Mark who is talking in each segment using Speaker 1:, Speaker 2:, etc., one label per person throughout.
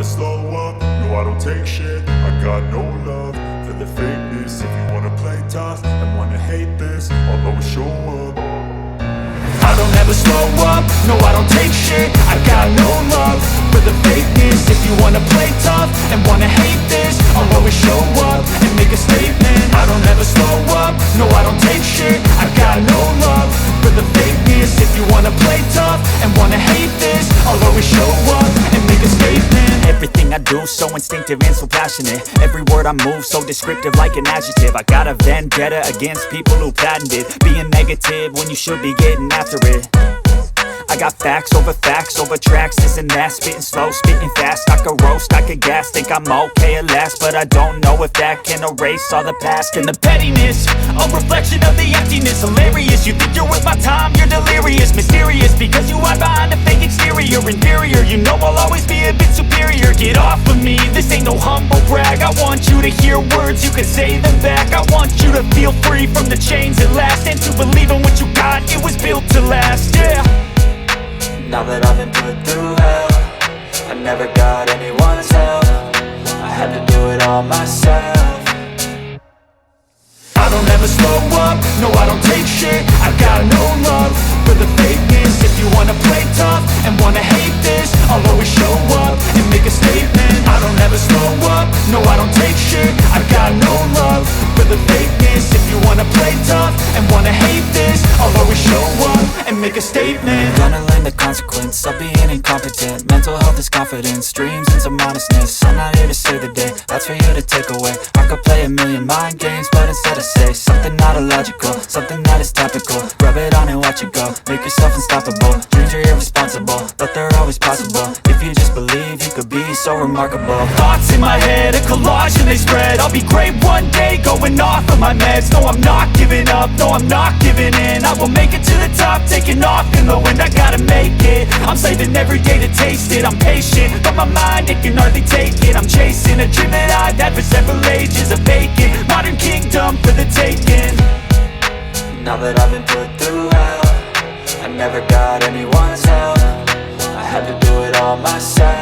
Speaker 1: slow up, no I don't take shit. I got no love for the fakeness. If you wanna play tough and wanna hate this, I'll always show up. I don't ever slow up, no I don't take shit. I got no love for the fakeness. If you wanna play tough and wanna hate this, I'll always show up and make a statement. I don't ever slow up, no I don't take shit. I got no love for the fakeness. If you wanna play tough and wanna hate this, I'll always show up and make a statement.
Speaker 2: Everything I do so instinctive and so passionate. Every word I move so descriptive like an adjective. I got a vendetta against people who patented being negative when you should be getting after it. I got facts over tracks, this and that. Spitting slow, spitting fast, I could roast, I could gas. Think I'm okay at last, but I don't know if that can erase all the past. And the pettiness, a reflection of the emptiness. Hilarious, you think you're worth my time, you're delirious. Mysterious, because you hide behind a fake exterior. Inferior, you know I'll always be a bit superior. Get off of me, this ain't no humble brag. I want you to hear words, you can say them back. I want you to feel free from the chains at last, and to believe in what you got, it was built to last, yeah.
Speaker 3: Now that I've been put through hell, I never got anyone's help. I had to do it all myself.
Speaker 1: I don't ever slow up, no I don't take shit. I got no love for the fakeness. If you wanna play tough and wanna hate this, I'll always show up and make a statement. I don't ever slow up, no I don't take shit. I got no love for the fakeness. If you wanna play tough and wanna hate this, I'll always show up and make a statement.
Speaker 3: Gonna learn the consequence of being incompetent. Mental health is confidence, dreams and some honestness. I'm not here to save the day, that's for you to take away. I could play a million mind games, but instead I say something not illogical, something that is topical. Rub it on and watch it go, make yourself unstoppable. Dreams are irresponsible, but they're always possible. If you just believe, you could be so remarkable.
Speaker 2: Thoughts in my head, a collage and they spread. I'll be great one day, going off of my meds. No, I'm not giving up, no, I'm not giving in. I will make it to the top, taking off in the wind. I gotta make it, I'm saving every day to taste it. I'm patient, but my mind, it can hardly take it. I'm chasing a dream that I've had for several ages. A vacant, modern kingdom for the taking.
Speaker 3: Now that I've been put through hell, I never got anyone's help. I had to do it all myself.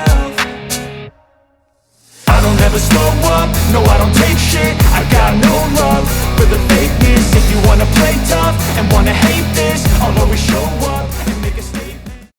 Speaker 1: I don't ever slow up, no I don't take shit. I got no love for the fakeness. If you wanna play tough and wanna hate this, I'll always show up and make a statement.